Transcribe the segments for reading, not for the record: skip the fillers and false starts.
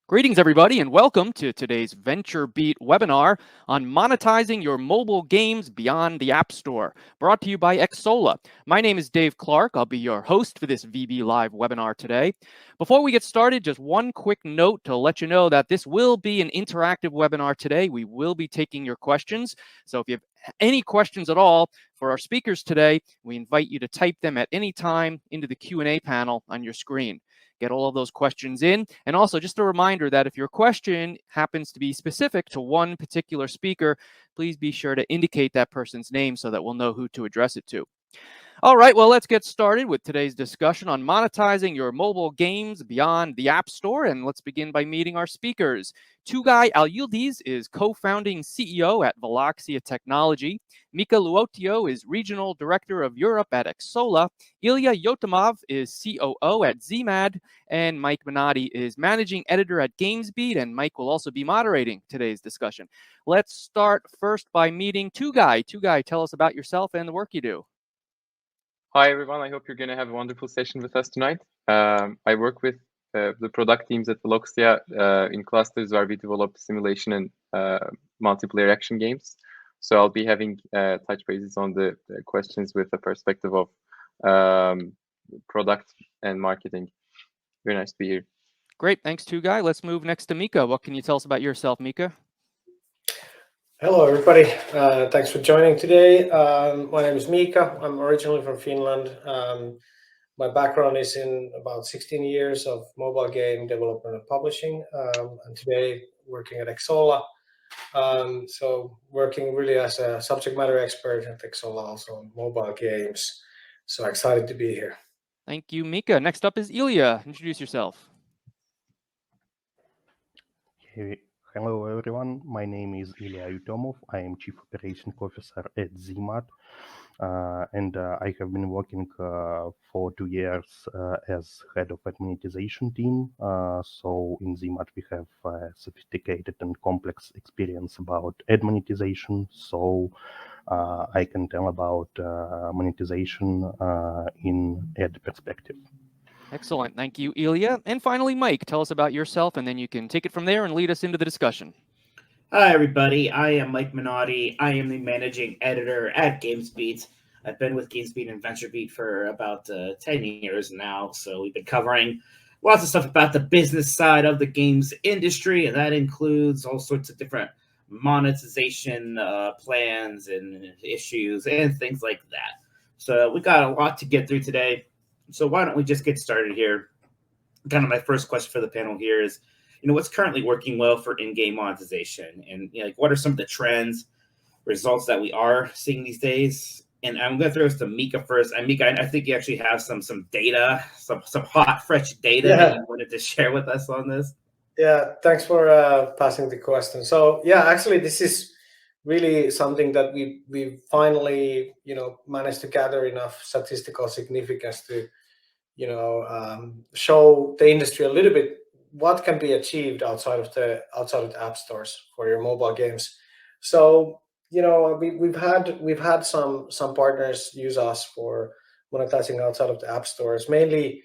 Greetings, everybody, and welcome to today's VentureBeat webinar on monetizing your mobile games beyond the App Store, brought to you by Xsolla. My name is Dave Clark. I'll be your host for this VB Live webinar today. Before we get started, just one quick note to let you know that this will be an interactive webinar today. We will be taking your questions. So if you have any questions at all for our speakers today, we invite you to type them at any time into the Q&A panel on your screen. Get all of those questions in. And also just a reminder that if your question happens to be specific to one particular speaker, please be sure to indicate that person's name so that we'll know who to address it to. All right, well, let's get started with today's discussion on monetizing your mobile games beyond the App Store. And let's begin by meeting our speakers. Tugay Alyildiz is co-founding CEO at Veloxia Technology. Mika Luotio is Regional Director of Europe at Xsolla. Ilya Yotamov is COO at ZMAD. And Mike Minotti is Managing Editor at GamesBeat. And Mike will also be moderating today's discussion. Let's start first by meeting Tugay. Tugay, tell us about yourself and the work you do. Hi, everyone. I hope you're going to have a wonderful session with us tonight. I work with the product teams at Veloxia in clusters where we develop simulation and multiplayer action games. So I'll be having touch bases on the questions with the perspective of product and marketing. Very nice to be here. Great. Thanks, Tugay. Let's move next to Mika. What can you tell us about yourself, Mika? Hello, everybody. Thanks for joining today. My name is Mika. I'm originally from Finland. My background is in about 16 years of mobile game development and publishing, and today working at Xsolla. So working really as a subject matter expert at Xsolla, also on mobile games. So excited to be here. Thank you, Mika. Next up is Ilya. Introduce yourself. Hello, everyone. My name is Ilya Yutomov. I am Chief Operations Officer at ZMAD, and I have been working for 2 years as head of monetization team. So in ZMAD, we have sophisticated and complex experience about ad monetization. So I can tell about monetization in ad perspective. Excellent. Thank you, Ilya. And finally, Mike, tell us about yourself, and then you can take it from there and lead us into the discussion. Hi, everybody. I am Mike Minotti. I am the managing editor at GamesBeat. I've been with GamesBeat and VentureBeat for about 10 years now. So we've been covering lots of stuff about the business side of the games industry, and that includes all sorts of different monetization plans and issues and things like that. So we got a lot to get through today. So why don't we just get started here? Kind of my first question for the panel here is, what's currently working well for in-game monetization, and what are some of the trends, results that we are seeing these days? And I'm going to throw this to Mika first. And Mika, I think you actually have some data, some hot, fresh data that you wanted to share with us on this. Yeah, thanks for passing the question. So yeah, actually, this is really something that we finally managed to gather enough statistical significance to show the industry a little bit what can be achieved outside of the app stores for your mobile games. So we've had some partners use us for monetizing outside of the app stores, mainly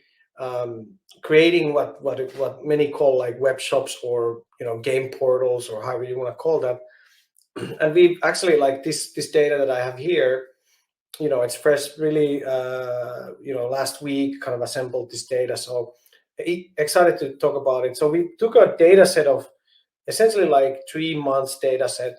creating what many call like web shops or game portals or however you want to call that. And we've actually, like this data that I have here, it's fresh, really, last week kind of assembled this data. So excited to talk about it. So we took a data set of essentially like 3 months data set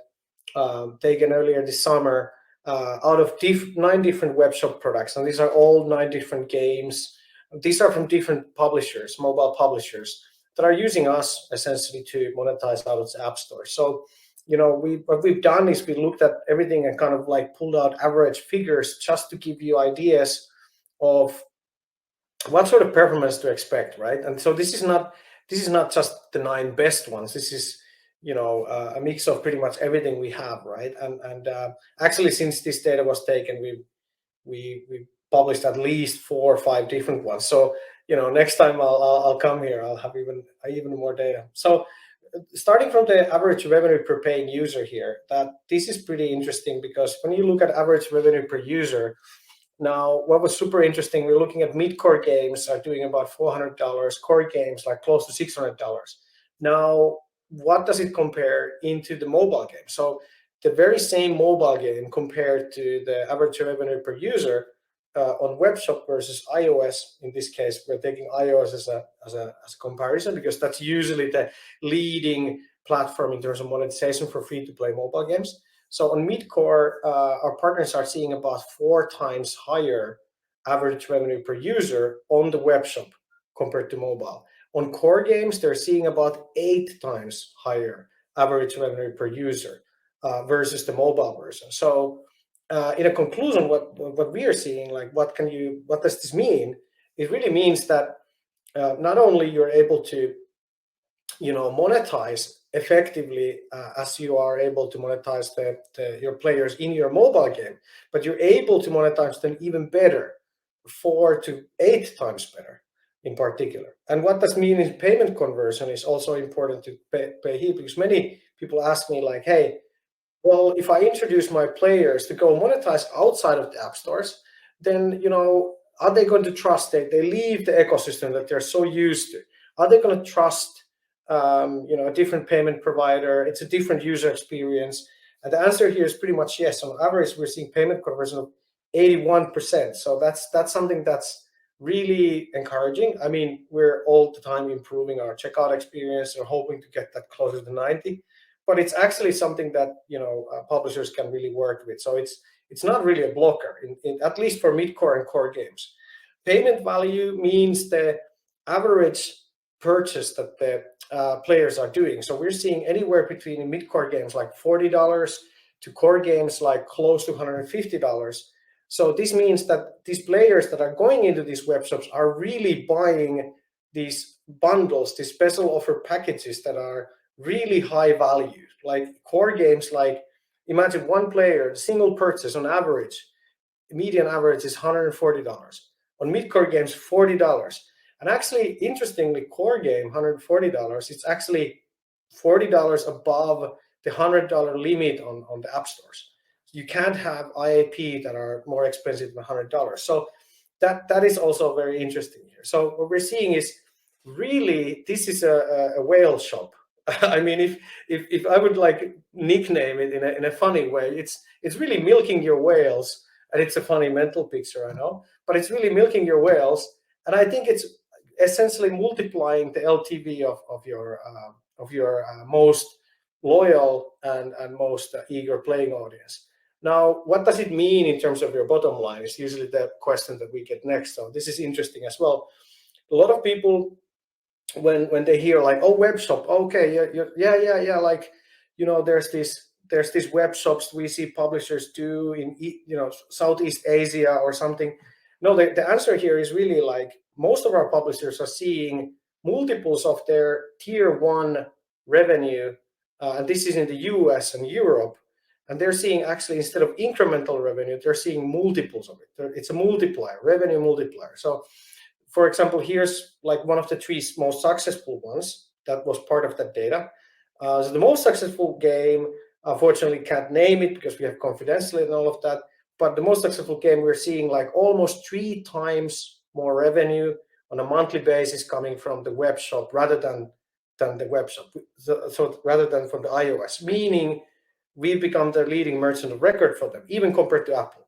taken earlier this summer out of 9 different web shop products. And these are all 9 different games. These are from different publishers, mobile publishers, that are using us essentially to monetize out of the app store. So what we've done is we looked at everything and kind of like pulled out average figures just to give you ideas of what sort of performance to expect, right? And so this is not just the 9 best ones. This is a mix of pretty much everything we have, right? And actually, since this data was taken, we published at least 4 or 5 different ones. So next time I'll come here, I'll have even more data. So starting from the average revenue per paying user here, that this is pretty interesting, because when you look at average revenue per user, now what was super interesting, we're looking at mid-core games are doing about $400, core games like close to $600. Now, what does it compare into the mobile game? So the very same mobile game compared to the average revenue per user on web shop versus iOS. In this case, we're taking iOS as a comparison because that's usually the leading platform in terms of monetization for free-to-play mobile games. So on Midcore, our partners are seeing about 4 times higher average revenue per user on the web shop compared to mobile. On core games, they're seeing about 8 times higher average revenue per user versus the mobile version. So in a conclusion, what we are seeing, like what does this mean? It really means that not only you're able to monetize effectively as you are able to monetize your players in your mobile game, but you're able to monetize them even better, 4 to 8 times better in particular. And what does mean in payment conversion is also important to pay heed, because many people ask me like, hey, well, if I introduce my players to go monetize outside of the app stores, then are they going to trust it? They leave the ecosystem that they're so used to. Are they going to trust a different payment provider? It's a different user experience. And the answer here is pretty much yes. On average, we're seeing payment conversion of 81%. So that's something that's really encouraging. I mean, we're all the time improving our checkout experience and hoping to get that closer to 90. But it's actually something that publishers can really work with. So it's not really a blocker, at least for mid-core and core games. Payment value means the average purchase that the players are doing. So we're seeing anywhere between mid-core games like $40 to core games like close to $150. So this means that these players that are going into these web shops are really buying these bundles, these special offer packages that are really high value. Like core games, like imagine one player, single purchase on average, median average is $140. On mid-core games, $40. And actually, interestingly, core game, $140, it's actually $40 above the $100 limit on the app stores. You can't have IAP that are more expensive than $100. So that is also very interesting here. So what we're seeing is really this is a whale shop. I mean, if I would like nickname it in a funny way, it's really milking your whales. And it's a funny mental picture, I know, but it's really milking your whales. And I think it's essentially multiplying the LTV of your most loyal and most eager playing audience. Now, what does it mean in terms of your bottom line is usually the question that we get next. So this is interesting as well. A lot of people, when they hear like, oh, web shop, okay, yeah, like, there's these web shops we see publishers do in Southeast Asia or something. No, the answer here is really like most of our publishers are seeing multiples of their tier 1 revenue, and this is in the US and Europe, and they're seeing actually instead of incremental revenue, they're seeing multiples of it. It's a multiplier, revenue multiplier. So for example, here's like one of the 3 most successful ones that was part of that data. So the most successful game, unfortunately, can't name it because we have confidentiality and all of that. But the most successful game, we're seeing like almost 3 times more revenue on a monthly basis coming from the web shop rather than the web shop. So rather than from the iOS, meaning we've become the leading merchant of record for them, even compared to Apple.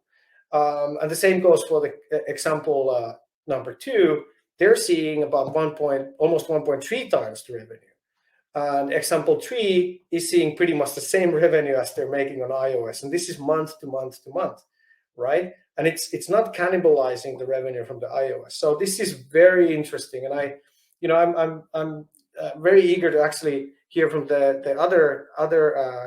And the same goes for the example number 2. They're seeing about almost 1.3 times the revenue. And example 3 is seeing pretty much the same revenue as they're making on iOS, and this is month to month to month, right? And it's not cannibalizing the revenue from the iOS. So this is very interesting, and I'm very eager to actually hear from the other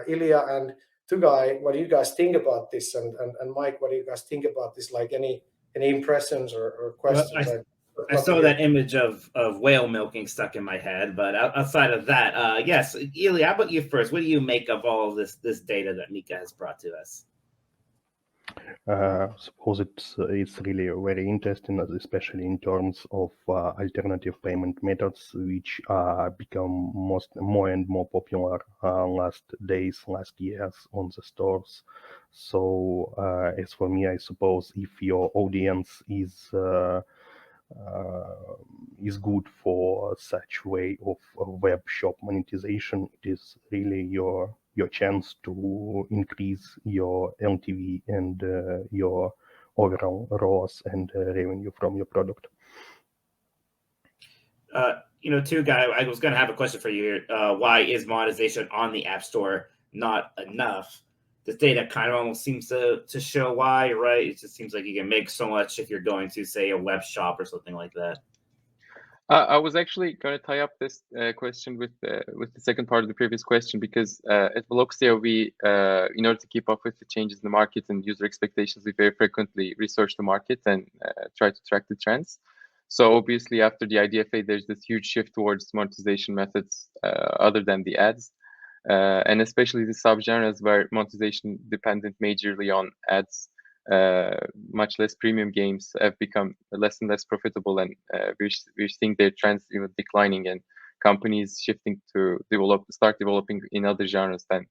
Ilya and Tugai what you guys think about this, and Mike, what do you guys think about this? Like any impressions or questions? Well, I saw that image of whale milking stuck in my head, but outside of that, yes, Ilya, how about you first? What do you make of all of this data that Mika has brought to us? Suppose it's really very interesting, especially in terms of alternative payment methods, which become more and more popular last days, last years on the stores. So as for me, I suppose if your audience is is good for such way of web shop monetization. It is really your chance to increase your LTV and your overall ROAS and revenue from your product. Too, Guy, I was going to have a question for you. Why is monetization on the App Store not enough? This data kind of almost seems to show why, right? It just seems like you can make so much if you're going to, say, a web shop or something like that. I was actually going to tie up this question with the second part of the previous question, because at Veloxia, we, in order to keep up with the changes in the market and user expectations, we very frequently research the market and try to track the trends. So obviously, after the IDFA, there's this huge shift towards monetization methods other than the ads, and especially the subgenres where monetization dependent majorly on ads. Much less premium games have become less and less profitable, and we're seeing their trends even declining, and companies shifting to start developing in other genres than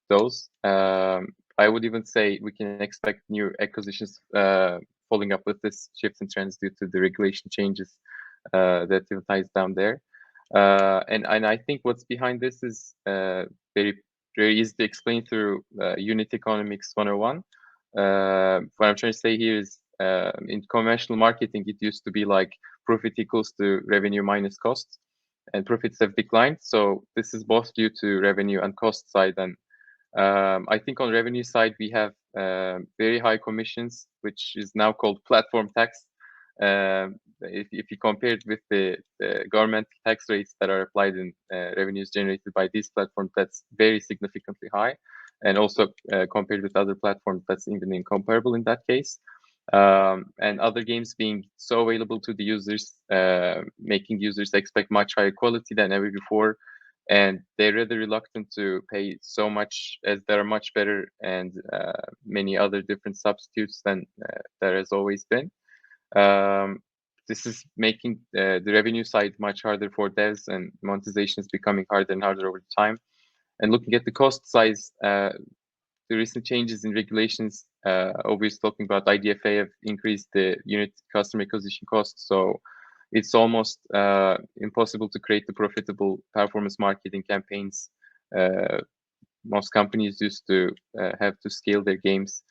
those. I would even say we can expect new acquisitions following up with this shift in trends due to the regulation changes that ties down there. And I think what's behind this is very easy to explain through unit economics 101. What I'm trying to say here is in conventional marketing, it used to be like profit equals to revenue minus costs, and profits have declined. So this is both due to revenue and cost side. And I think on revenue side, we have very high commissions, which is now called platform tax. If you compare it with the government tax rates that are applied in revenues generated by these platforms, that's very significantly high. And also compared with other platforms, that's even incomparable in that case. And other games being so available to the users, making users expect much higher quality than ever before. And they're rather reluctant to pay so much, as there are much better and many other different substitutes than there has always been. This is making the revenue side much harder for devs, and monetization is becoming harder and harder over time. And looking at the cost size, the recent changes in regulations, obviously talking about IDFA, have increased the unit customer acquisition costs. So it's almost impossible to create the profitable performance marketing campaigns most companies used to have to scale their games.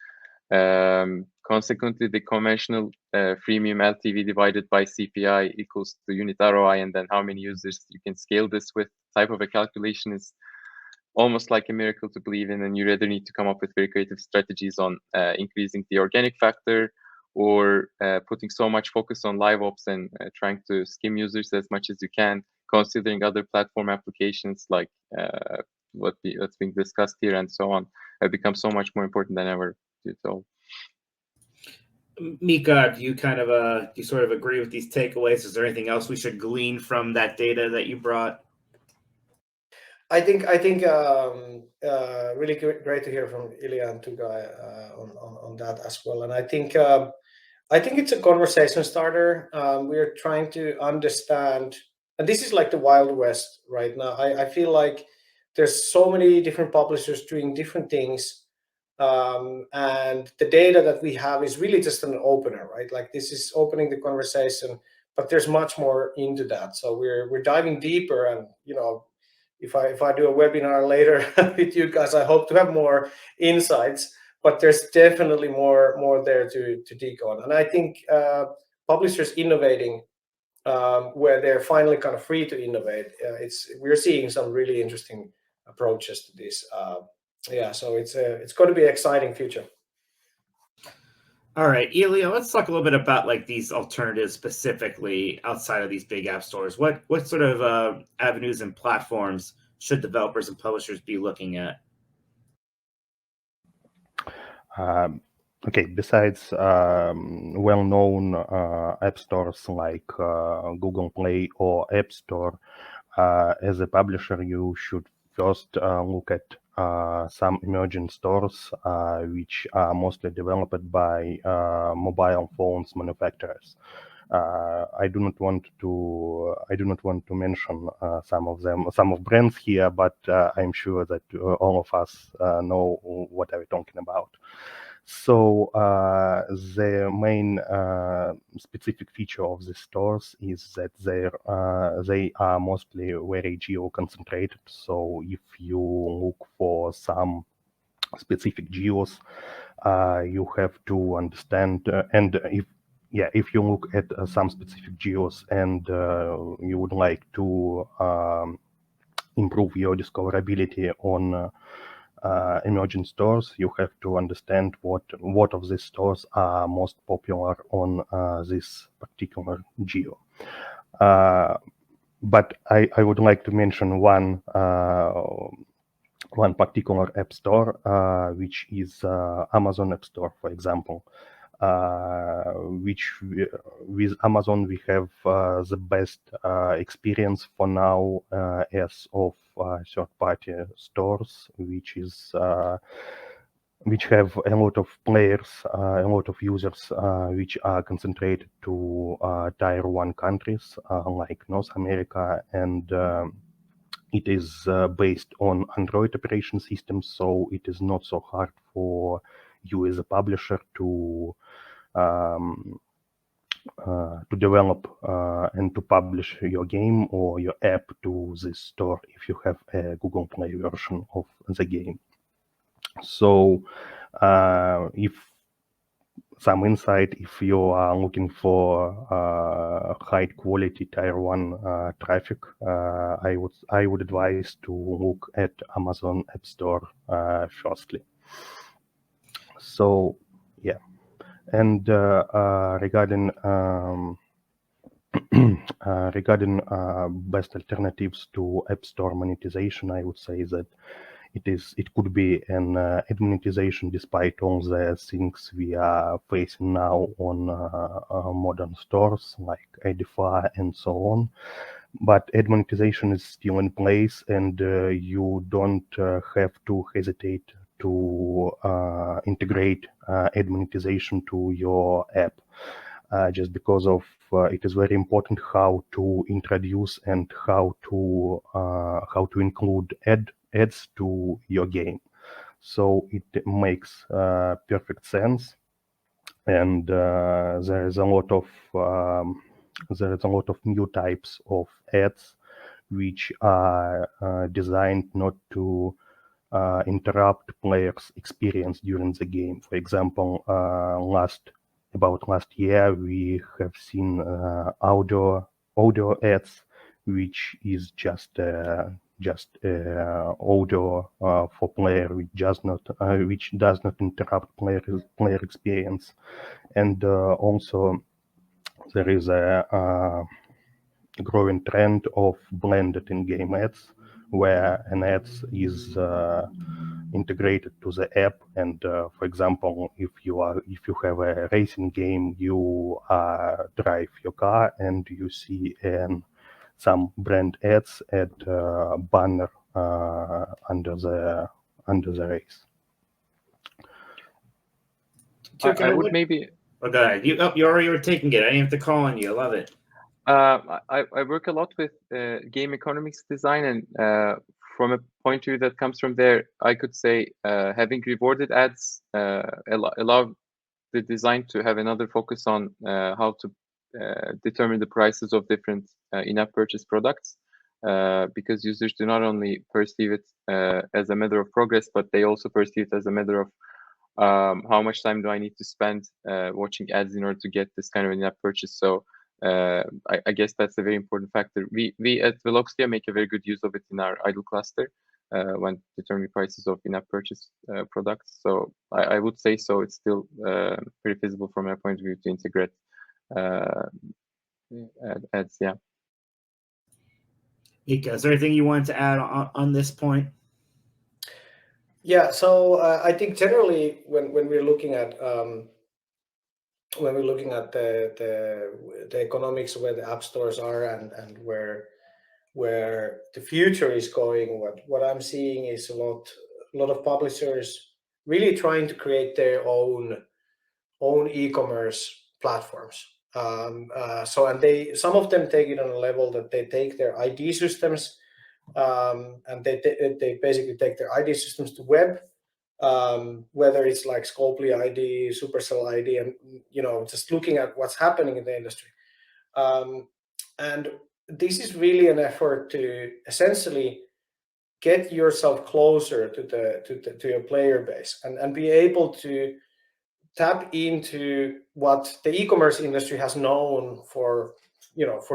Consequently, the conventional freemium LTV divided by CPI equals the unit ROI, and then how many users you can scale this with type of a calculation is almost like a miracle to believe in, and you rather need to come up with very creative strategies on increasing the organic factor, or putting so much focus on live ops and trying to skim users as much as you can, considering other platform applications like what's being discussed here and so on, have become so much more important than ever. So, Mika, do you sort of agree with these takeaways? Is there anything else we should glean from that data that you brought? I think really great to hear from Ilya and Tugai on that as well. And I think it's a conversation starter. We're trying to understand, and this is like the Wild West right now. I feel like there's so many different publishers doing different things, and the data that we have is really just an opener, right? Like this is opening the conversation, but there's much more into that. So we're diving deeper, and if I do a webinar later with you guys, I hope to have more insights. But there's definitely more there to dig on, and I think publishers innovating where they're finally kind of free to innovate. We're seeing some really interesting approaches to this. So it's going to be an exciting future. All right, Ilya, let's talk a little bit about like these alternatives specifically outside of these big app stores. What sort of avenues and platforms should developers and publishers be looking at? Okay, besides well-known app stores like Google Play or App Store, as a publisher, you should first look at some emerging stores which are mostly developed by mobile phones manufacturers. I do not want to mention some of brands here, but I'm sure that all of us know what I'm talking about. So the main specific feature of the stores is that they are mostly very geo-concentrated. So if you look for some specific geos, you have to understand, and if you look at some specific geos and you would like to improve your discoverability on emerging stores, you have to understand what of these stores are most popular on this particular geo. But I would like to mention one particular app store, which is Amazon App Store, for example. Which with Amazon we have the best experience for now as of third-party stores, which have a lot of players, a lot of users, which are concentrated to tier 1 countries like North America, and it is based on Android operation system, so it is not so hard for you as a publisher to develop and to publish your game or your app to this store if you have a Google Play version of the game. So if some insight, if you are looking for high quality tier 1 traffic, I would advise to look at Amazon App Store firstly. So yeah, and regarding best alternatives to App Store monetization, I would say that it could be an ad monetization, despite all the things we are facing now on modern stores like Edify and so on. But ad monetization is still in place, and you don't have to hesitate to integrate ad monetization to your app. Just because of it is very important how to introduce and how to include ads to your game. So it makes perfect sense, and there is a lot of new types of ads which are designed not to interrupt players' experience during the game. For example, last year, we have seen audio ads, which is just audio for player, which does not interrupt player experience, and also there is a growing trend of blended in-game ads, where an ads is integrated to the app, and for example, if you have a racing game, you drive your car and you see some brand ads at banner under the race. I would maybe. Oh, go ahead. You already were taking it. I didn't have to call on you. I love it. I work a lot with game economics design, and from a point of view that comes from there, I could say having rewarded ads allow the design to have another focus on how to determine the prices of different in-app purchase products, because users do not only perceive it as a matter of progress, but they also perceive it as a matter of how much time do I need to spend watching ads in order to get this kind of in-app purchase. So I guess that's a very important factor. We at Veloxia make a very good use of it in our idle cluster when determining prices of in-app purchase products. So I would say so. It's still pretty feasible from my point of view to integrate ads. Yeah. Mika, is there anything you wanted to add on this point? Yeah, so I think generally when we're looking at the economics where the app stores are and where the future is going, what I'm seeing is a lot of publishers really trying to create their own e-commerce platforms. And some of them take it on a level that they take their ID systems and they basically take their ID systems to web, whether it's like Scopely ID, Supercell ID, and just looking at what's happening in the industry. And this is really an effort to essentially get yourself closer to your player base and be able to tap into what the e-commerce industry has known for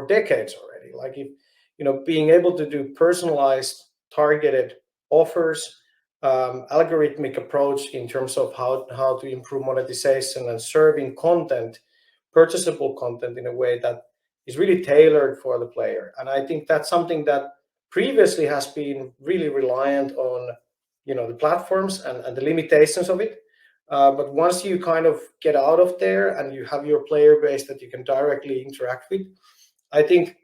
decades already. Like, if being able to do personalized, targeted offers, algorithmic approach in terms of how to improve monetization and serving content, purchasable content, in a way that is really tailored for the player. And I think that's something that previously has been really reliant on the platforms and the limitations of it. But once you kind of get out of there and you have your player base that you can directly interact with, I think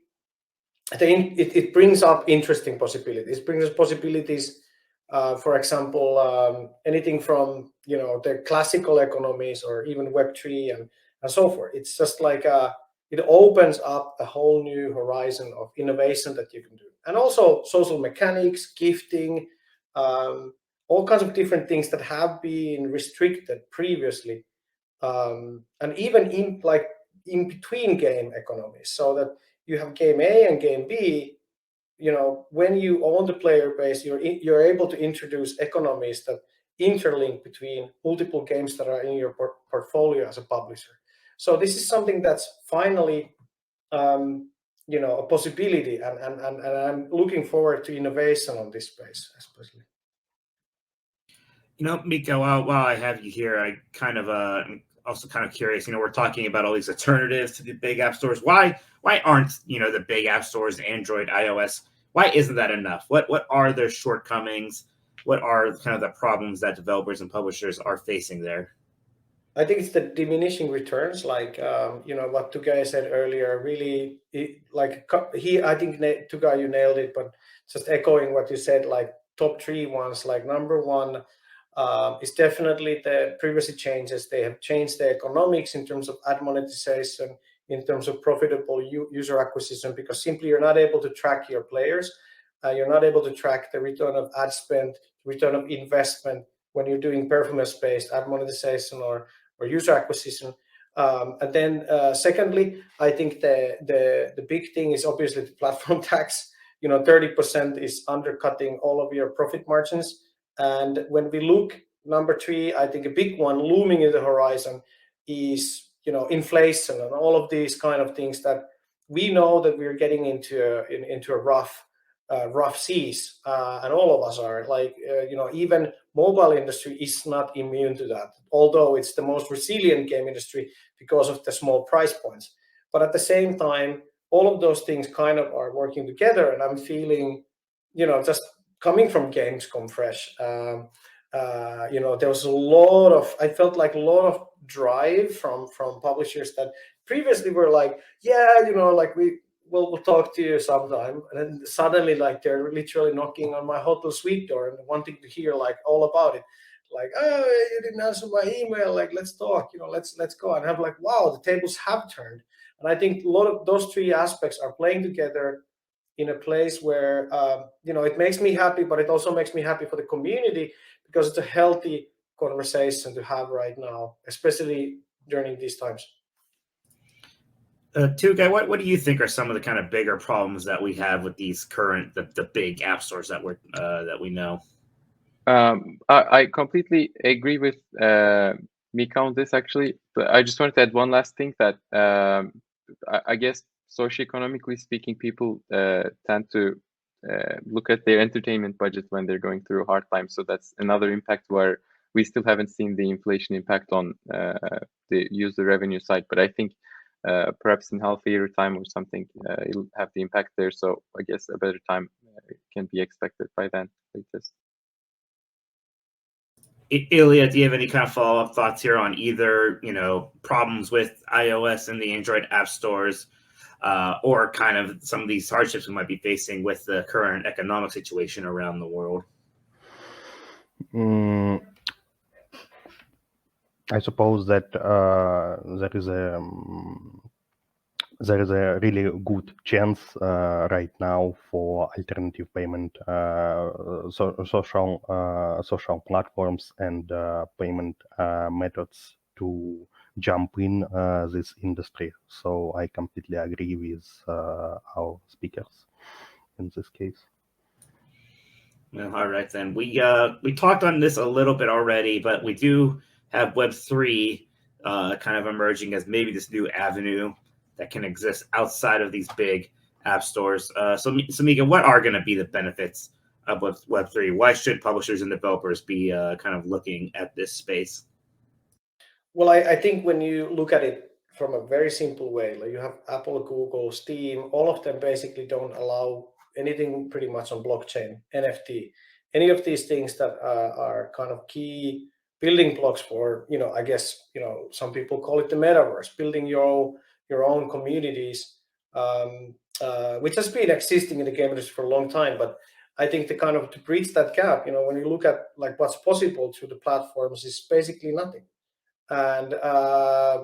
it brings up interesting possibilities. It brings us possibilities, for example, anything from the classical economies or even Web3 and so forth. It's just like it opens up a whole new horizon of innovation that you can do, and also social mechanics, gifting, all kinds of different things that have been restricted previously, and even in between game economies, so that you have game A and game B. When you own the player base, you're able to introduce economies that interlink between multiple games that are in your portfolio as a publisher. So this is something that's finally a possibility, and I'm looking forward to innovation on this space, especially. Mika, while I have you here, I kind of also kind of curious. We're talking about all these alternatives to the big app stores. Why aren't the big app stores, Android, iOS? Why isn't that enough? What are their shortcomings? What are kind of the problems that developers and publishers are facing there? I think it's the diminishing returns, like what Tugai said earlier. Really, I think Tugai, you nailed it. But just echoing what you said, like top three ones, like number one is definitely the privacy changes. They have changed the economics in terms of ad monetization, in terms of profitable user acquisition, because simply you're not able to track your players. You're not able to track the return of ad spend, return of investment when you're doing performance-based ad monetization or user acquisition. And then secondly, I think the big thing is obviously the platform tax. 30% is undercutting all of your profit margins. And when we look, number three, I think a big one looming in the horizon is inflation and all of these kind of things that we know that we're getting into a rough seas, and all of us are like, even mobile industry is not immune to that, although it's the most resilient game industry because of the small price points. But at the same time, all of those things kind of are working together, and I'm feeling, just coming from Gamescom fresh, there was I felt like a lot of drive from publishers that previously were like, yeah, like we'll talk to you sometime, and then suddenly, like, they're literally knocking on my hotel suite door and wanting to hear like all about it, like, oh, you didn't answer my email, like, let's talk, let's go. And I'm like, wow, the tables have turned. And I think a lot of those three aspects are playing together in a place where it makes me happy, but it also makes me happy for the community, because it's a healthy conversation to have right now, especially during these times. Tugai, what do you think are some of the kind of bigger problems that we have with these current the big app stores that we know? I completely agree with Mika on this, actually, but I just wanted to add one last thing, that I guess socioeconomically speaking, people tend to look at their entertainment budget when they're going through a hard time. So that's another impact where we still haven't seen the inflation impact on the user revenue side. But I think perhaps in half a year time or something, it'll have the impact there. So I guess a better time can be expected by then, latest. Ilya, do you have any kind of follow-up thoughts here on either, problems with iOS and the Android app stores, or kind of some of these hardships we might be facing with the current economic situation around the world? I suppose that there is a there is a really good chance right now for alternative payment social platforms and payment methods to jump in this industry. So I completely agree with our speakers in this case. Well, all right then. We talked on this a little bit already, but we do have Web3 kind of emerging as maybe this new avenue that can exist outside of these big app stores. So Mika, what are going to be the benefits of Web3? Why should publishers and developers be kind of looking at this space? Well, I think when you look at it from a very simple way, like you have Apple, Google, Steam, all of them basically don't allow anything pretty much on blockchain, NFT, any of these things that are kind of key building blocks for, I guess, some people call it the metaverse, building your own communities, which has been existing in the game industry for a long time. But I think to bridge that gap, when you look at like what's possible through the platforms is basically nothing. And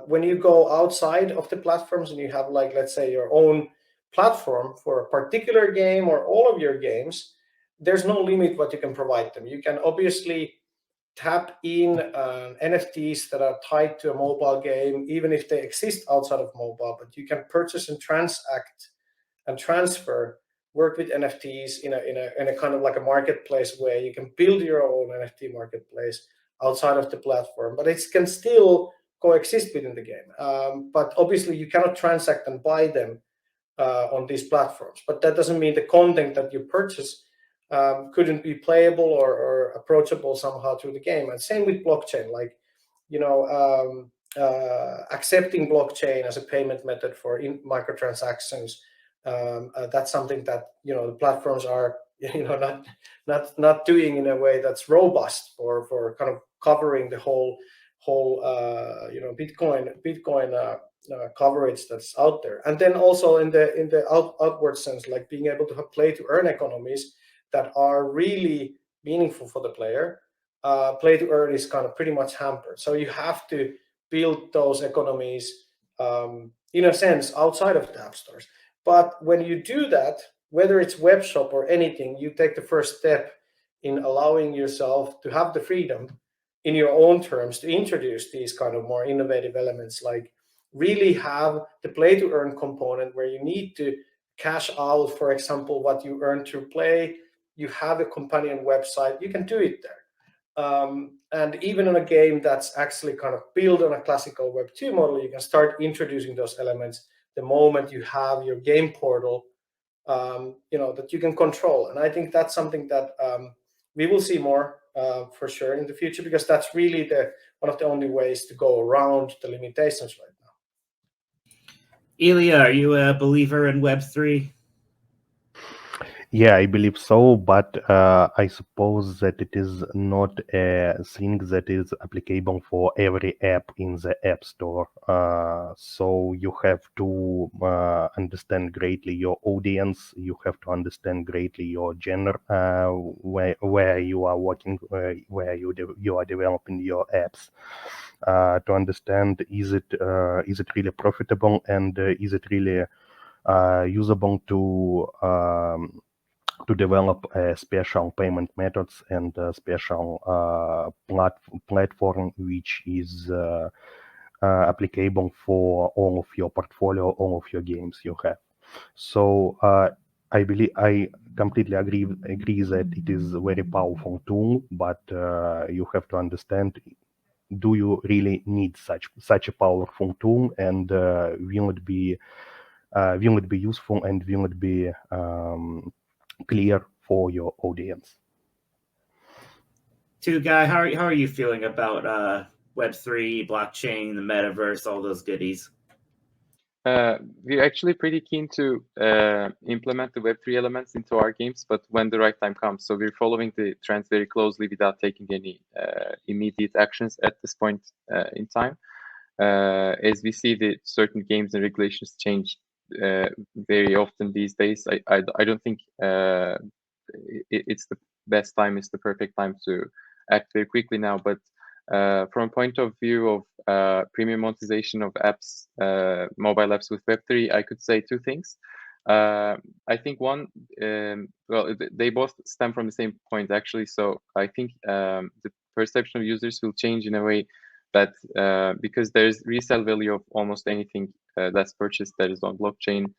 when you go outside of the platforms and you have, like, let's say, your own platform for a particular game or all of your games, there's no limit what you can provide them. You can obviously tap in NFTs that are tied to a mobile game, even if they exist outside of mobile, but you can purchase and transact and transfer, work with NFTs in a kind of like a marketplace way. You can build your own NFT marketplace outside of the platform, but it can still coexist within the game. But obviously, you cannot transact and buy them on these platforms. But that doesn't mean the content that you purchase couldn't be playable or approachable somehow through the game. And same with blockchain, like accepting blockchain as a payment method for microtransactions. That's something that the platforms are not doing in a way that's robust for kind of covering the whole Bitcoin coverage that's out there. And then also in the outward sense, like being able to have play to earn economies that are really meaningful for the player. Play to earn is kind of pretty much hampered. So you have to build those economies in a sense outside of the app stores. But when you do that, whether it's web shop or anything, you take the first step in allowing yourself to have the freedom in your own terms to introduce these kind of more innovative elements, like really have the play to earn component where you need to cash out, for example, what you earn through play. You have a companion website, you can do it there. And even on a game that's actually kind of built on a classical Web 2 model, you can start introducing those elements the moment you have your game portal, that you can control. And I think that's something that we will see more for sure in the future, because that's really one of the only ways to go around the limitations right now. Ilya, are you a believer in Web3? Yeah, I believe so, but I suppose that it is not a thing that is applicable for every app in the App Store. So you have to understand greatly your audience. You have to understand greatly your genre, where you are working, where you are developing your apps. To understand, is it really profitable, and is it really usable to develop special payment methods and special platform which is applicable for all of your portfolio, all of your games you have. So I completely agree that it is a very powerful tool, but you have to understand, do you really need such a powerful tool, and will it be useful, and will it be clear for your audience? Two Guy, how are you feeling about Web3, blockchain, the metaverse, all those goodies? We're actually pretty keen to implement the Web3 elements into our games, but when the right time comes. So we're following the trends very closely without taking any immediate actions at this point in time. As we see the certain games and regulations change very often these days, I don't think it's the best time, it's the perfect time to act very quickly now. But From a point of view of premium monetization of apps, mobile apps with Web3, I could say two things. I think one, well, they both stem from the same point actually. So I think the perception of users will change in a way that because there's resale value of almost anything that's purchased that is on blockchain.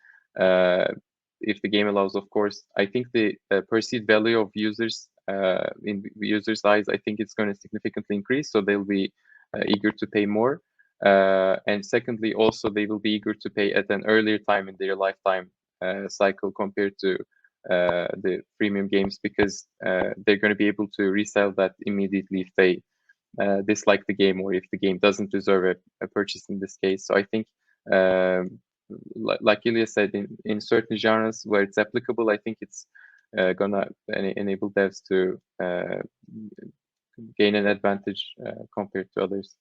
If the game allows, of course, I think the perceived value of users in users' eyes, I think it's going to significantly increase. So they'll be eager to pay more. And secondly, also they will be eager to pay at an earlier time in their lifetime cycle compared to the premium games, because they're going to be able to resell that immediately if they dislike the game or if the game doesn't deserve a purchase in this case. So I think, like Ilya said, in certain genres where it's applicable, I think it's gonna enable devs to gain an advantage compared to others.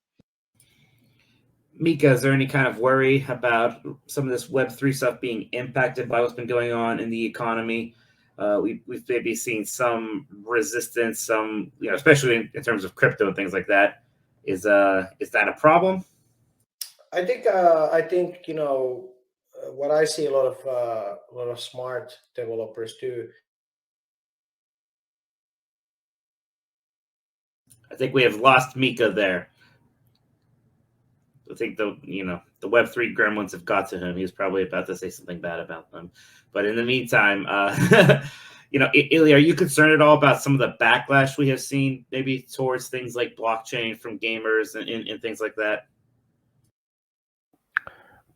Mika, is there any kind of worry about some of this Web3 stuff being impacted by what's been going on in the economy? We've maybe seen some resistance, some, especially in terms of crypto and things like that. Is that a problem? I think what I see a lot of smart developers do. I think we have lost Mika there. I think the Web3 gremlins have got to him. He was probably about to say something bad about them. But in the meantime, Ilya, are you concerned at all about some of the backlash we have seen maybe towards things like blockchain from gamers and things like that?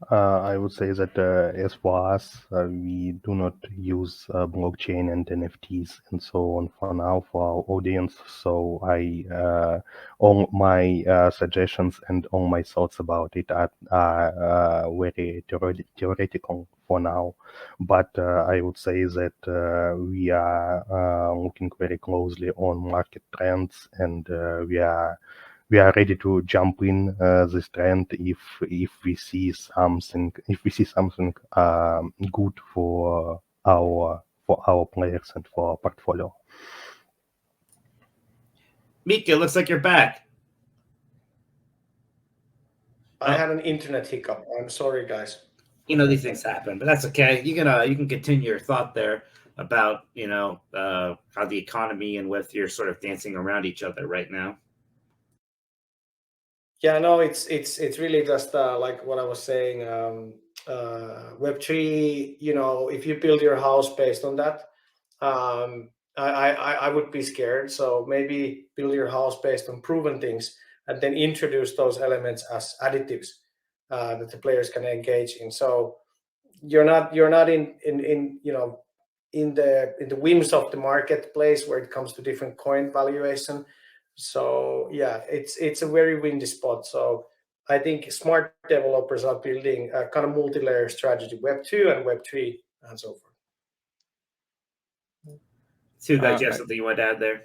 I would say that as for us, we do not use blockchain and NFTs and so on for now for our audience. So all my suggestions and all my thoughts about it are very theoretical for now. But I would say that we are looking very closely on market trends, and we are ready to jump in this trend if we see something good for our players and for our portfolio. Mika, looks like you're back. I had an internet hiccup. I'm sorry, guys. These things happen, but that's okay. You can continue your thought there about how the economy and Web3 are sort of dancing around each other right now. Yeah, no, it's really just like what I was saying. Web3, if you build your house based on that, I would be scared. So maybe build your house based on proven things, and then introduce those elements as additives that the players can engage in. So you're not in the whims of the marketplace where it comes to different coin valuation. So yeah, it's a very windy spot. So I think smart developers are building a kind of multi-layer strategy, Web 2 and Web 3 and so forth. Two guys, you have something you want to add there?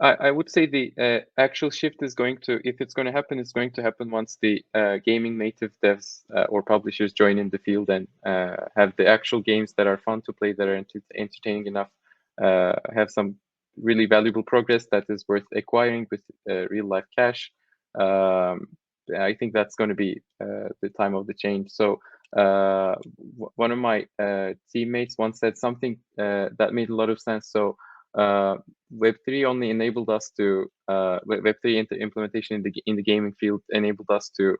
I would say the actual shift is going to, if it's going to happen, it's going to happen once the gaming native devs or publishers join in the field and have the actual games that are fun to play, that are entertaining enough, have some really valuable progress that is worth acquiring with real life cash. I think that's going to be the time of the change. So one of my teammates once said something that made a lot of sense. So Web3 only enabled us to Web3 implementation in the gaming field enabled us to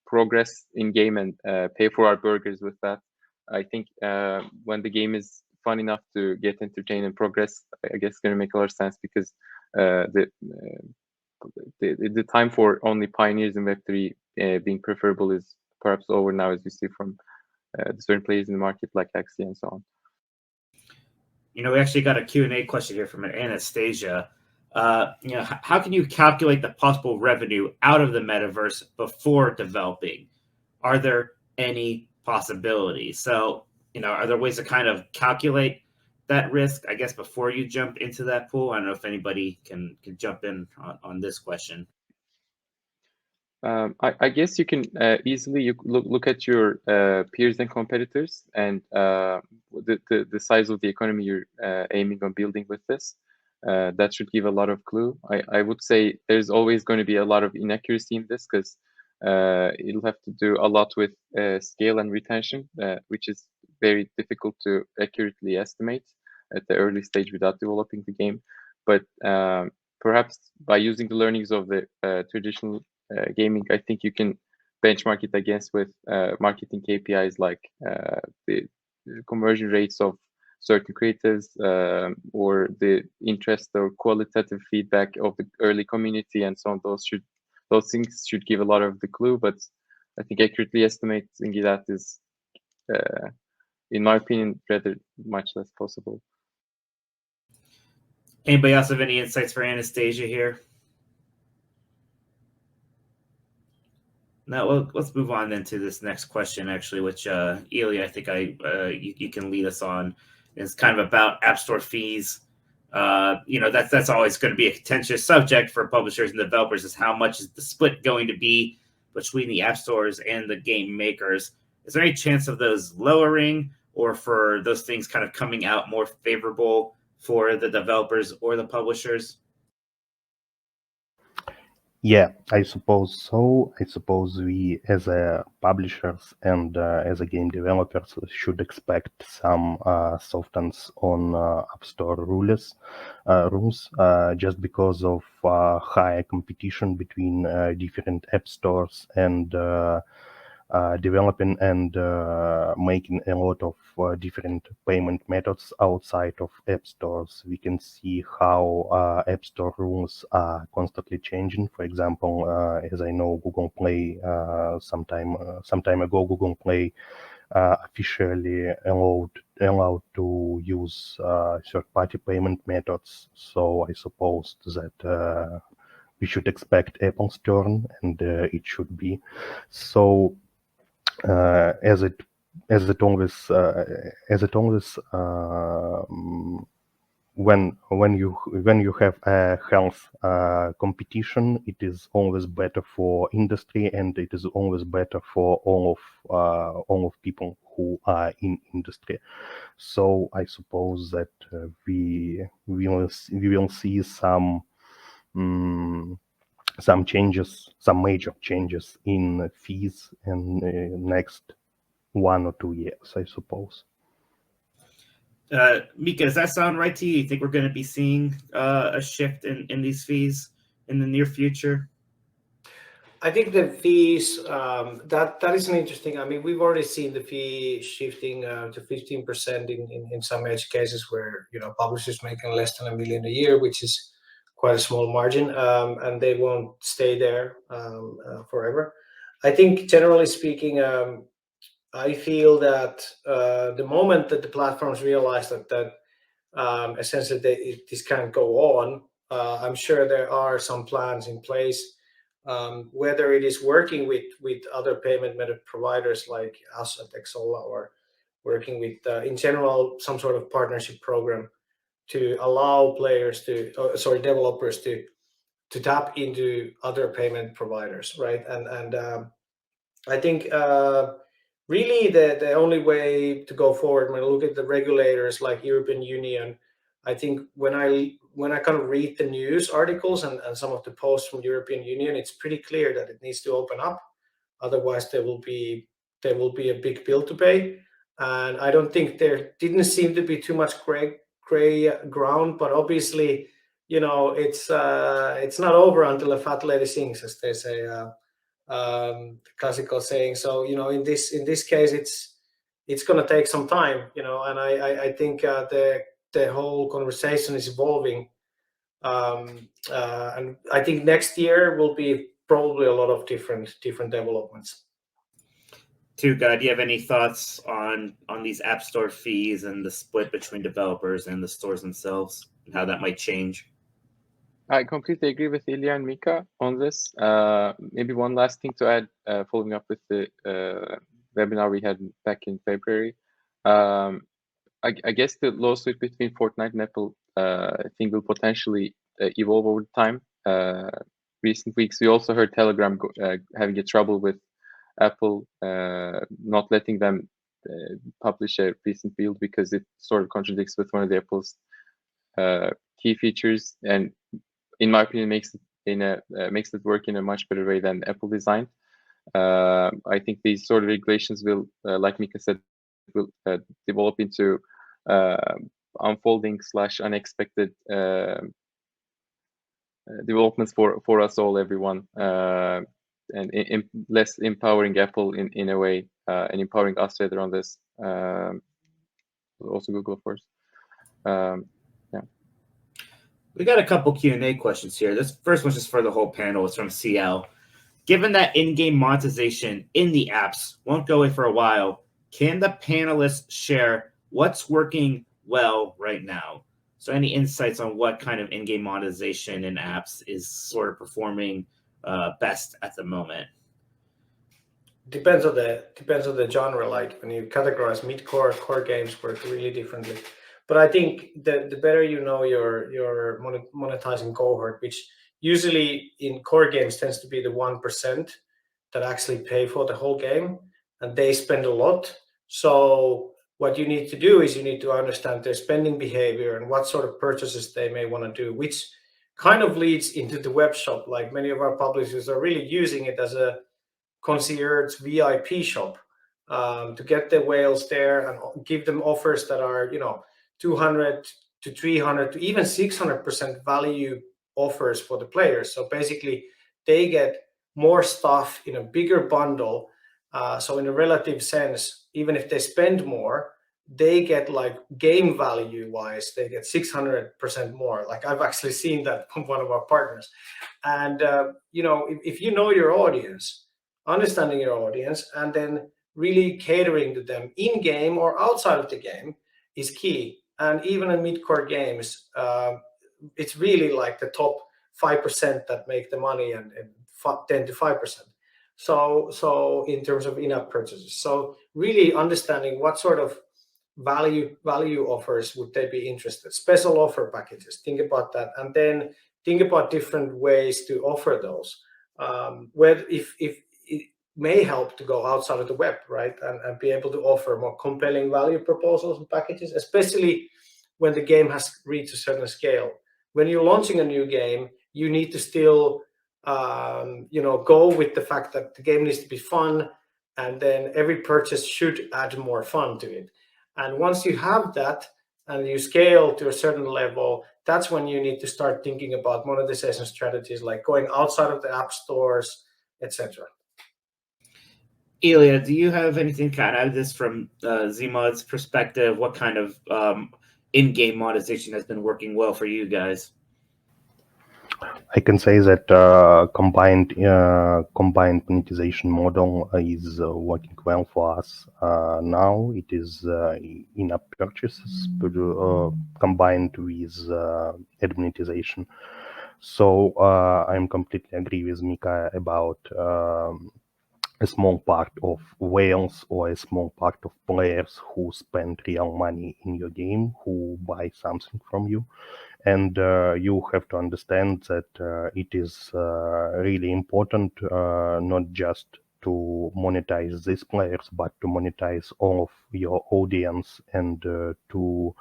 progress in game and pay for our burgers with that. I think when the game is fun enough to get entertained and progress, I guess it's going to make a lot of sense, because the time for only pioneers in Web3 being preferable is perhaps over now, as we see from the certain players in the market like Axie and so on. We actually got a Q&A question here from Anastasia. How can you calculate the possible revenue out of the metaverse before developing? Are there any possibilities? So, are there ways to kind of calculate that risk, I guess, before you jump into that pool? I don't know if anybody can jump in on this question. I guess you can easily look at your peers and competitors and the size of the economy you're aiming on building with this. that should give a lot of clue. I would say there's always going to be a lot of inaccuracy in this because it'll have to do a lot with scale and retention, which is very difficult to accurately estimate at the early stage without developing the game. But perhaps by using the learnings of the traditional gaming, I think you can benchmark it against with marketing KPIs like the conversion rates of certain creators or the interest or qualitative feedback of the early community and so on. Those things should give a lot of the clue, but I think accurately estimating that is, in my opinion, rather much less possible. Anybody else have any insights for Anastasia here? Now, well, let's move on then to this next question, actually, which Ilya, I think you can lead us on. It's kind of about App Store fees. That's always going to be a contentious subject for publishers and developers. Is how much is the split going to be between the app stores and the game makers? Is there any chance of those lowering, or for those things kind of coming out more favorable for the developers or the publishers? Yeah, I suppose so. I suppose we, as a publishers and as a game developers, should expect some softens on App Store rules, just because of higher competition between different app stores and developing and making a lot of different payment methods outside of app stores. We can see how app store rules are constantly changing. For example, as I know, Google Play some time ago, Google Play officially allowed to use third-party payment methods. So I suppose that we should expect Apple's turn, and it should be so. As it always when you have a health competition, it is always better for industry, and it is always better for all of people who are in industry. So I suppose that we will see some changes, some major changes in fees in next 1 or 2 years, I suppose. Mika, does that sound right to you? You think we're going to be seeing a shift in these fees in the near future? I think the fees, that is an interesting. I mean, we've already seen the fee shifting to 15% in some edge cases where publishers making less than $1 million a year, which is quite a small margin, and they won't stay there forever. I think, generally speaking, I feel that the moment that the platforms realize that essentially this can't go on, I'm sure there are some plans in place, whether it is working with other payment method providers like us at Xsolla, or working with, in general, some sort of partnership program to allow developers to tap into other payment providers, right? And I think really the only way to go forward, when I look at the regulators like European Union, I think when I kind of read the news articles and some of the posts from European Union, it's pretty clear that it needs to open up. Otherwise, there will be a big bill to pay. And I don't think there didn't seem to be too much gray ground, but obviously, it's not over until a fat lady sings, as they say, the classical saying. So in this case, it's going to take some time, and I think the whole conversation is evolving, and I think next year will be probably a lot of different developments. Tuga, do you have any thoughts on these app store fees and the split between developers and the stores themselves, and how that might change? I completely agree with Ilya and Mika on this. Maybe one last thing to add, following up with the webinar we had back in February. I guess the lawsuit between Fortnite and Apple, I think, will potentially evolve over time. Recent weeks, we also heard Telegram having a trouble with Apple not letting them publish a recent build because it sort of contradicts with one of the Apple's key features, and in my opinion, makes it work in a much better way than Apple designed. I think these sort of regulations will, like Mika said, will develop into unfolding / unexpected developments for us all, everyone, and less empowering Apple in a way, and empowering us rather on this. Also Google, of course. Yeah. We got a couple Q&A questions here. This first one's just for the whole panel. It's from CL. Given that in-game monetization in the apps won't go away for a while, can the panelists share what's working well right now? So any insights on what kind of in-game monetization in apps is sort of performing best at the moment? Depends on the genre. Like when you categorize mid-core, core games work really differently. But I think the better you know your monetizing cohort, which usually in core games tends to be the 1% that actually pay for the whole game, and they spend a lot. So what you need to do is you need to understand their spending behavior and what sort of purchases they may want to do, which kind of leads into the web shop. Like many of our publishers are really using it as a concierge VIP shop, to get the whales there and give them offers that are 200 to 300 to even 600% value offers for the players. So basically they get more stuff in a bigger bundle. So in a relative sense, even if they spend more, they get, like, game value wise, they get 600% more. Like I've actually seen that from one of our partners. And if you know your audience, understanding your audience, and then really catering to them in game or outside of the game is key. And even in mid-core games, it's really like the top 5% that make the money, and 10 to 5%. So in terms of in-app purchases, so really understanding what sort of value offers would they be interested, special offer packages, think about that, and then think about different ways to offer those. Where if it may help to go outside of the web, right, and be able to offer more compelling value proposals and packages, especially when the game has reached a certain scale. When you're launching a new game, you need to still go with the fact that the game needs to be fun, and then every purchase should add more fun to it. And once you have that and you scale to a certain level, that's when you need to start thinking about monetization strategies, like going outside of the app stores, etc. Ilya, do you have anything kind of out of this from Zmod's perspective? What kind of in-game monetization has been working well for you guys? I can say that combined monetization model is working well for us now. It is in-app purchases combined with ad monetization. So I'm completely agree with Mika about a small part of whales or a small part of players who spend real money in your game, who buy something from you. And you have to understand that it is really important not just to monetize these players, but to monetize all of your audience, and to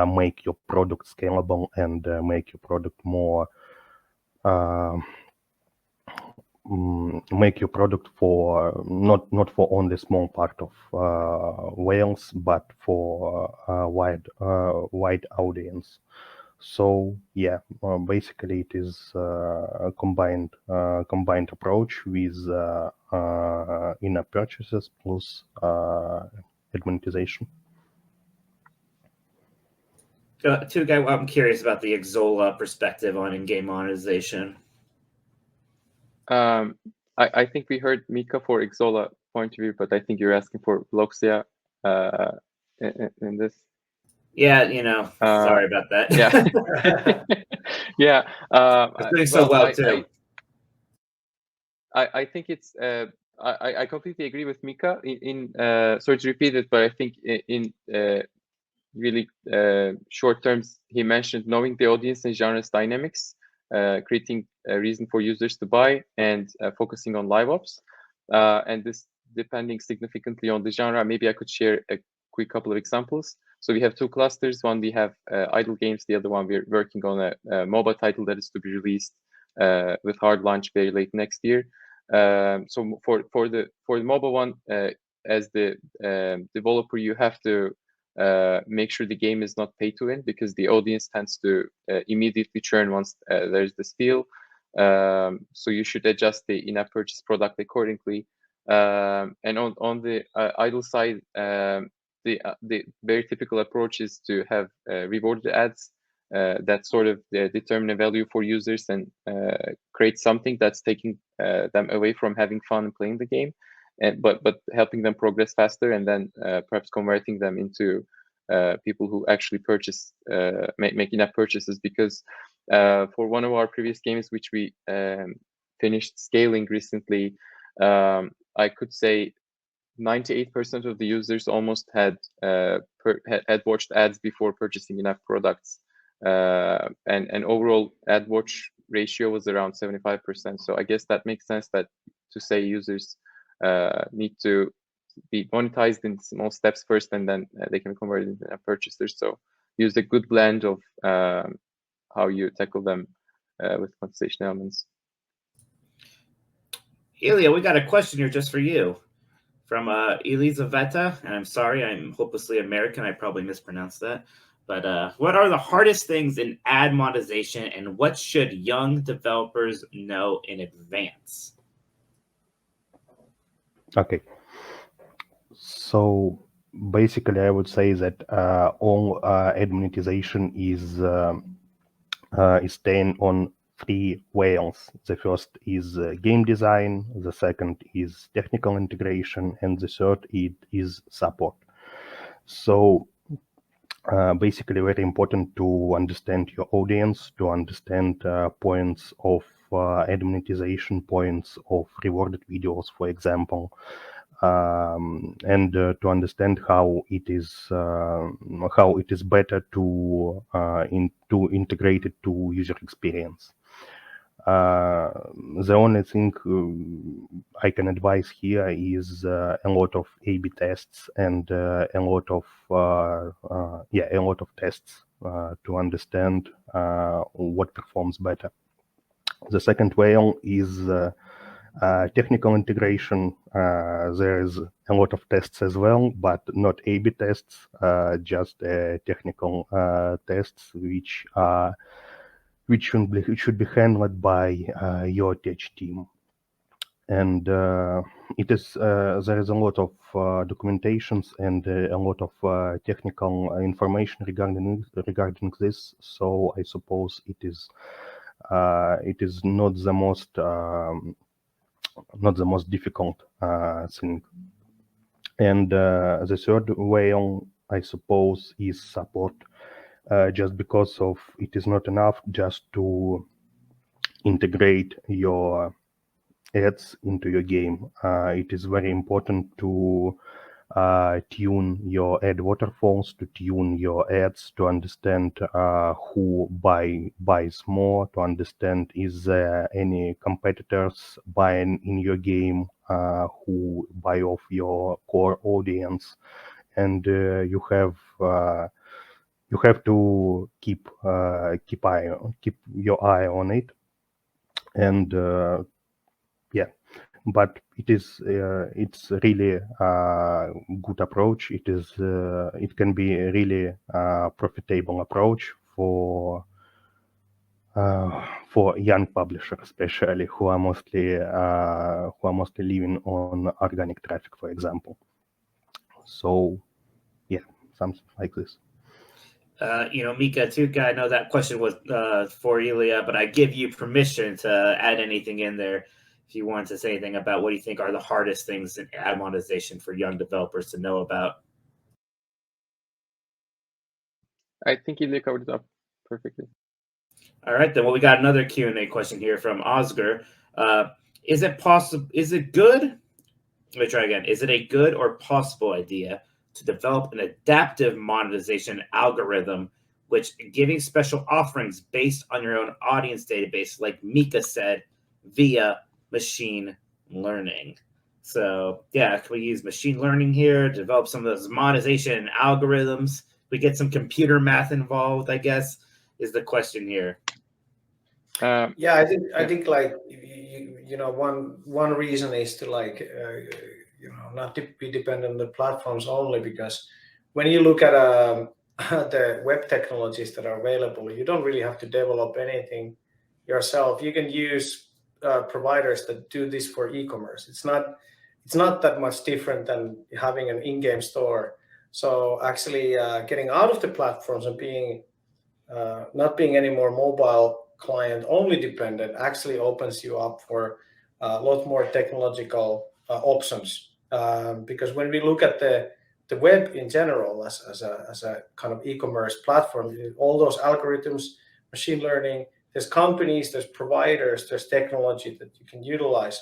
make your product scalable and make your product more make your product for not for only small part of whales, but for wide audience. So yeah, basically it is a combined approach with in-app purchases plus ad monetization. Tugay, I'm curious about the Xsolla perspective on in-game monetization. I think we heard Mika for Xsolla point of view, but I think you're asking for Loxia in this. Yeah, sorry about that. Yeah. Yeah. It's doing so well too. I think it's I completely agree with Mika in sorry to repeat it, but I think in really short terms, he mentioned knowing the audience and genres dynamics, creating a reason for users to buy, and focusing on live ops, and this depending significantly on the genre. Maybe I could share a quick couple of examples. So we have two clusters. One we have idle games. The other one we're working on a MOBA title that is to be released with hard launch very late next year. So for the MOBA one, as the developer, you have to make sure the game is not pay to win, because the audience tends to immediately churn once there's the steal. So you should adjust the in-app purchase product accordingly. And on the idle side, the very typical approach is to have rewarded ads that sort of determine a value for users and create something that's taking them away from having fun and playing the game, and but helping them progress faster, and then perhaps converting them into people who actually purchase, make enough purchases. Because for one of our previous games, which we finished scaling recently, I could say 98% of the users almost had watched ads before purchasing enough products, and overall ad watch ratio was around 75%. So I guess that makes sense that to say users need to be monetized in small steps first, and then they can convert into purchasers. So use a good blend of how you tackle them with monetization elements. Ilya, we got a question here just for you from Elizaveta, and I'm sorry, I'm hopelessly American. I probably mispronounced that. But what are the hardest things in ad monetization, and what should young developers know in advance? Okay. So basically, I would say that all ad monetization is staying on three whales. The first is game design, the second is technical integration, and the third is support. So basically, very important to understand your audience, to understand points of ad monetization, points of rewarded videos, for example, and to understand how it is better to integrate it to user experience. The only thing I can advise here is a lot of A/B tests and a lot of tests to understand what performs better. The second whale is technical integration. There is a lot of tests as well, but not A/B tests, just technical tests, which should be handled by your tech team. And there is a lot of documentations and a lot of technical information regarding this. So I suppose it is not the most difficult thing. And the third whale, I suppose, is support. Just because of it is not enough just to integrate your ads into your game. It is very important to tune your ad waterfalls, to tune your ads, to understand who buys more, to understand is there any competitors buying in your game who buy off your core audience, and you have to keep your eye on it. And but it's really a good approach. It can be a really profitable approach for young publishers, especially who are mostly living on organic traffic, for example. So yeah, something like this. Mika Tuka, I know that question was for Ilya, but I give you permission to add anything in there if you want to say anything about what you think are the hardest things in ad monetization for young developers to know about. I think Ilya covered it up perfectly. All right, then. Well, we got another Q&A question here from Oscar. Is it good? Let me try again. Is it a good or possible idea to develop an adaptive monetization algorithm, which giving special offerings based on your own audience database, like Mika said, via machine learning? So yeah, can we use machine learning here to develop some of those monetization algorithms we get some computer math involved, I guess, is the question here. Yeah, I think like you know one reason is to like not to be dependent on the platforms only, because when you look at the web technologies that are available, you don't really have to develop anything yourself. You can use providers that do this for e-commerce. It's not that much different than having an in-game store. So actually, getting out of the platforms and being not being any more mobile client only dependent actually opens you up for a lot more technological options. Because when we look at the web in general as a kind of e-commerce platform, all those algorithms, machine learning, there's companies, there's providers, there's technology that you can utilize.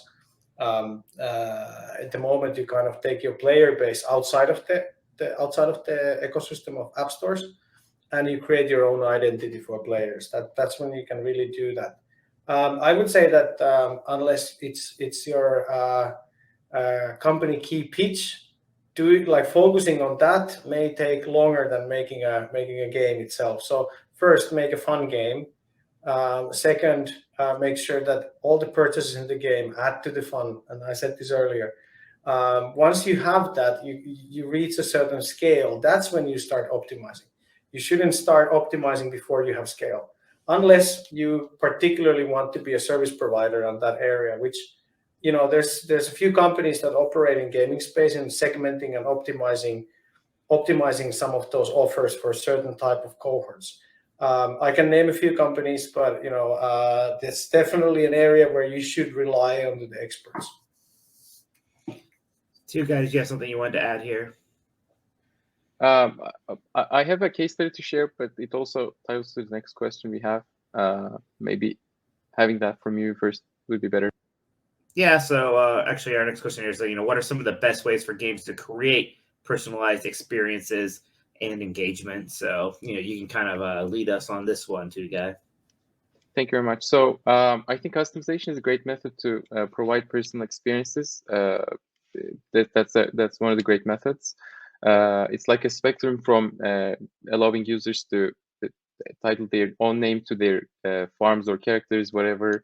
At the moment, you kind of take your player base outside of the ecosystem of app stores, and you create your own identity for players. That's when you can really do that. I would say that unless it's your company key pitch, focusing on that may take longer than making a game itself. So first, make a fun game. Second, make sure that all the purchases in the game add to the fun. And I said this earlier. Once you have that, you reach a certain scale. That's when you start optimizing. You shouldn't start optimizing before you have scale, unless you particularly want to be a service provider on that area, which, there's a few companies that operate in gaming space and segmenting and optimizing some of those offers for certain type of cohorts. I can name a few companies, but that's definitely an area where you should rely on the experts. Two guys, you have something you wanted to add here? I have a case study to share, but it also ties to the next question we have. Maybe having that from you first would be better. Yeah, so actually our next question here is, what are some of the best ways for games to create personalized experiences and engagement? So, you can kind of lead us on this one too, Guy. Thank you very much. So I think customization is a great method to provide personal experiences. That's one of the great methods. It's like a spectrum from allowing users to title their own name to their farms or characters, whatever,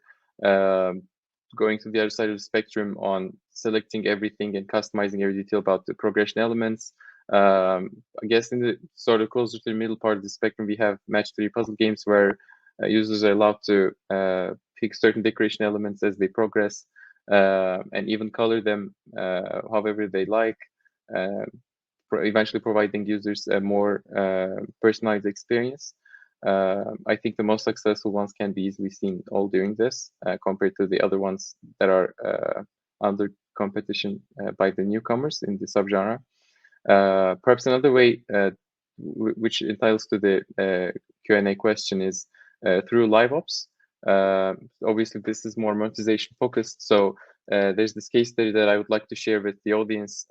going to the other side of the spectrum on selecting everything and customizing every detail about the progression elements. I guess in the sort of closer to the middle part of the spectrum, we have match-3 puzzle games where users are allowed to pick certain decoration elements as they progress, and even color them however they like, eventually providing users a more personalized experience. I think the most successful ones can be easily seen all doing this compared to the other ones that are under competition by the newcomers in the subgenre. Perhaps another way, which entitles to the Q&A question, is through live ops. Obviously, this is more monetization focused. So there's this case study that I would like to share with the audience,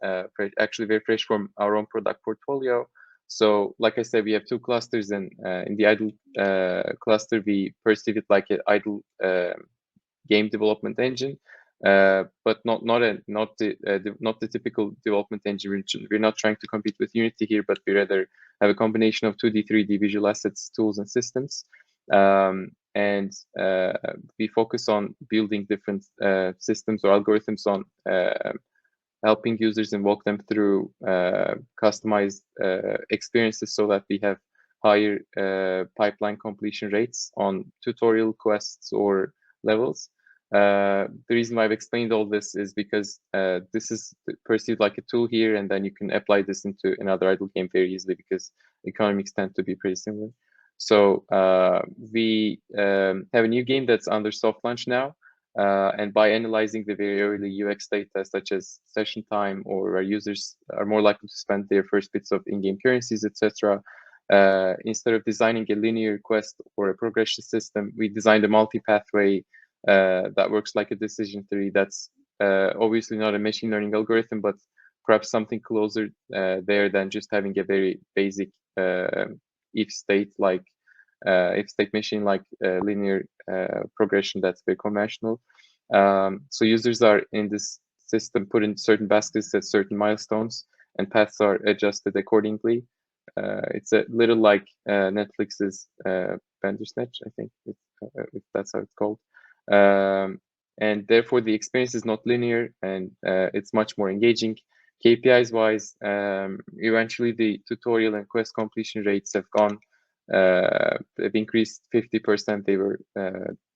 actually very fresh from our own product portfolio. So like I said, we have 2 clusters, and in the idle cluster, we perceive it like an idle game development engine, but not the typical development engine. We're not trying to compete with Unity here, but we rather have a combination of 2D, 3D visual assets, tools, and systems. And we focus on building different systems or algorithms on helping users and walk them through customized experiences so that we have higher pipeline completion rates on tutorial quests or levels. The reason why I've explained all this is because this is perceived like a tool here, and then you can apply this into another idle game very easily because economics tend to be pretty similar. So we have a new game that's under soft launch now. And by analyzing the very early UX data, such as session time, or where users are more likely to spend their first bits of in-game currencies, etc., instead of designing a linear quest or a progression system, we designed a multi-pathway that works like a decision tree. That's obviously not a machine learning algorithm, but perhaps something closer there than just having a very basic if state machine like linear progression that's very conventional. So users are in this system put in certain baskets at certain milestones, and paths are adjusted accordingly. It's a little like Netflix's Bandersnatch, I think, if that's how it's called. And therefore, the experience is not linear, and it's much more engaging. KPIs wise, eventually the tutorial and quest completion rates have gone. They've increased 50%. They were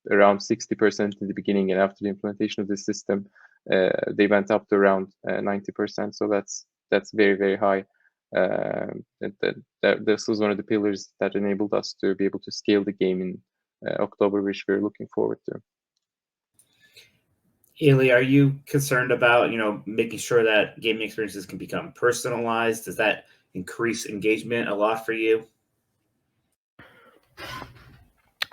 around 60% in the beginning, and after the implementation of the system, they went up to around 90%. So that's very, very high. This was one of the pillars that enabled us to be able to scale the game in October, which we're looking forward to. Ilya, are you concerned about making sure that gaming experiences can become personalized? Does that increase engagement a lot for you?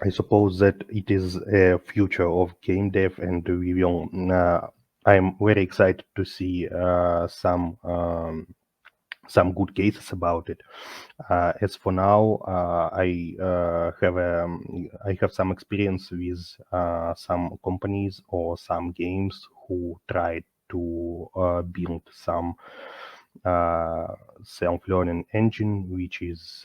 I suppose that it is a future of game dev, and we will. I'm very excited to see some good cases about it. As for now, I have some experience with some companies or some games who tried to build some self-learning engine which is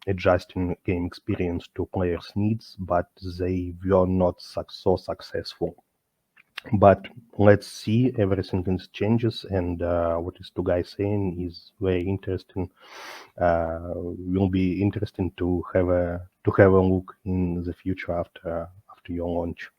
adjusting game experience to players' needs, but they were not so successful. But let's see, everything changes, and what is two guys saying is very interesting. Will be interesting to have a look in the future after your launch.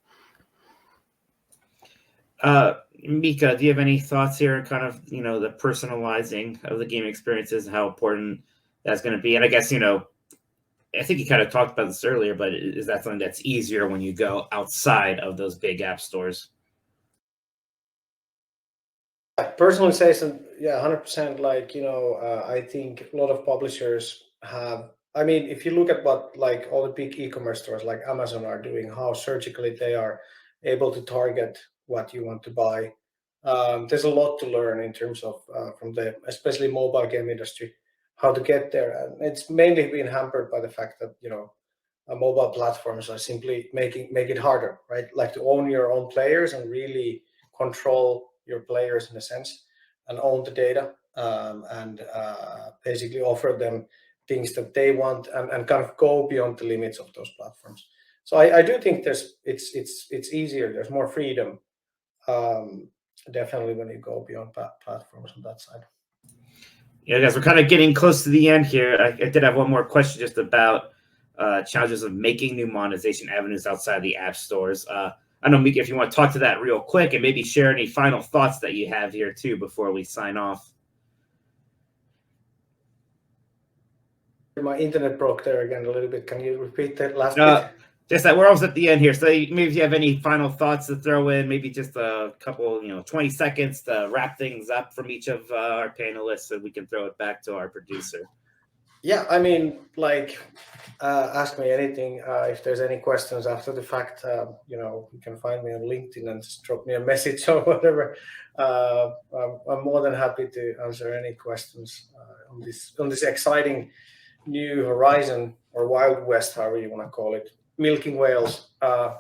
Mika, do you have any thoughts here on kind of the personalizing of the game experiences and how important that's going to be? And I guess I think you kind of talked about this earlier, but is that something that's easier when you go outside of those big app stores? Personalization, yeah, 100%. I think a lot of publishers have. I mean, if you look at what like all the big e-commerce stores like Amazon are doing, how surgically they are able to target what you want to buy. There's a lot to learn in terms of from the especially mobile game industry, how to get there, and it's mainly been hampered by the fact that mobile platforms are simply make it harder, right? Like to own your own players and really control your players in a sense and own the data, and basically offer them things that they want, and kind of go beyond the limits of those platforms. So I do think it's easier. There's more freedom, definitely when you go beyond platforms on that side. Yeah, guys, we're kind of getting close to the end here. I did have one more question just about challenges of making new monetization avenues outside the app stores. I don't know, Mika, if you want to talk to that real quick and maybe share any final thoughts that you have here too before we sign off. My internet broke there again a little bit. Can you repeat that last bit? Just that we're almost at the end here. So maybe if you have any final thoughts to throw in, maybe just a couple, 20 seconds to wrap things up from each of our panelists, so we can throw it back to our producer. Yeah, I mean, ask me anything. If there's any questions after the fact, you can find me on LinkedIn and just drop me a message or whatever. I'm more than happy to answer any questions on this exciting new horizon, or Wild West, however you want to call it, milking whales. Hopefully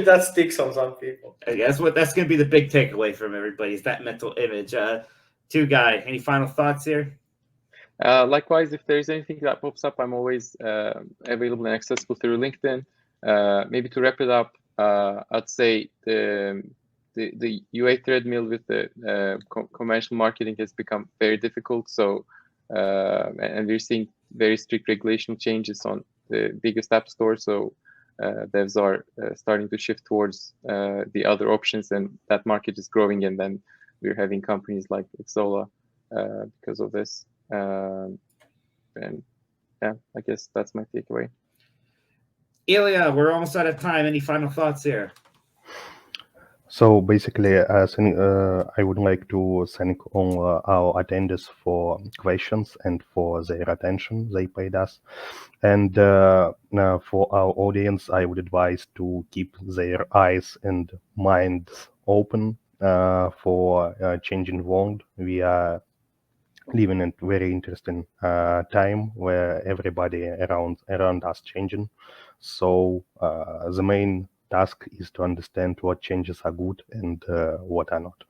that sticks on some people. That's going to be the big takeaway from everybody, is that mental image. Two Guy, any final thoughts here? Likewise, if there's anything that pops up, I'm always available and accessible through LinkedIn. Maybe to wrap it up, I'd say the UA treadmill with the conventional marketing has become very difficult. So, and we're seeing very strict regulation changes on the biggest app store. So devs are starting to shift towards the other options, and that market is growing. And then we're having companies like Xsolla because of this. And yeah, I guess that's my takeaway. Ilya, we're almost out of time. Any final thoughts here? So basically, I would like to thank all our attendees for questions and for their attention they paid us. And for our audience, I would advise to keep their eyes and minds open for changing world. We are living in a very interesting time where everybody around us changing. So the main task is to understand what changes are good and what are not.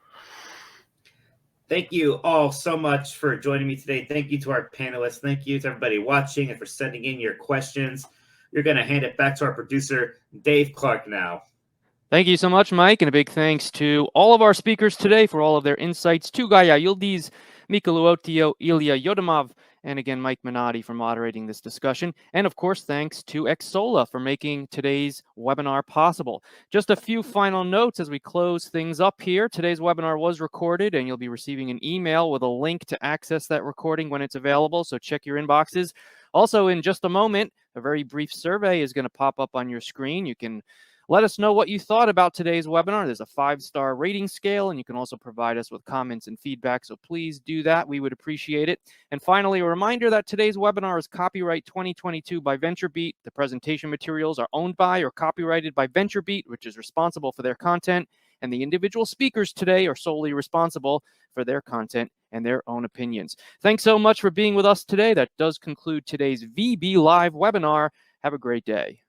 Thank you all so much for joining me today. Thank you to our panelists. Thank you to everybody watching and for sending in your questions. You're going to hand it back to our producer, Dave Clark, now. Thank you so much, Mike, and a big thanks to all of our speakers today for all of their insights, to Gaia Yildiz, Mika Luotio, Ilya Yodimov, and again, Mike Minotti for moderating this discussion. And of course, thanks to Xsolla for making today's webinar possible. Just a few final notes as we close things up here. Today's webinar was recorded, and you'll be receiving an email with a link to access that recording when it's available, so check your inboxes. Also, in just a moment, a very brief survey is going to pop up on your screen. You can let us know what you thought about today's webinar. There's a 5-star rating scale, and you can also provide us with comments and feedback, so please do that. We would appreciate it. And finally, a reminder that today's webinar is copyright 2022 by VentureBeat. The presentation materials are owned by or copyrighted by VentureBeat, which is responsible for their content, and the individual speakers today are solely responsible for their content and their own opinions. Thanks so much for being with us today. That does conclude today's VB Live webinar. Have a great day.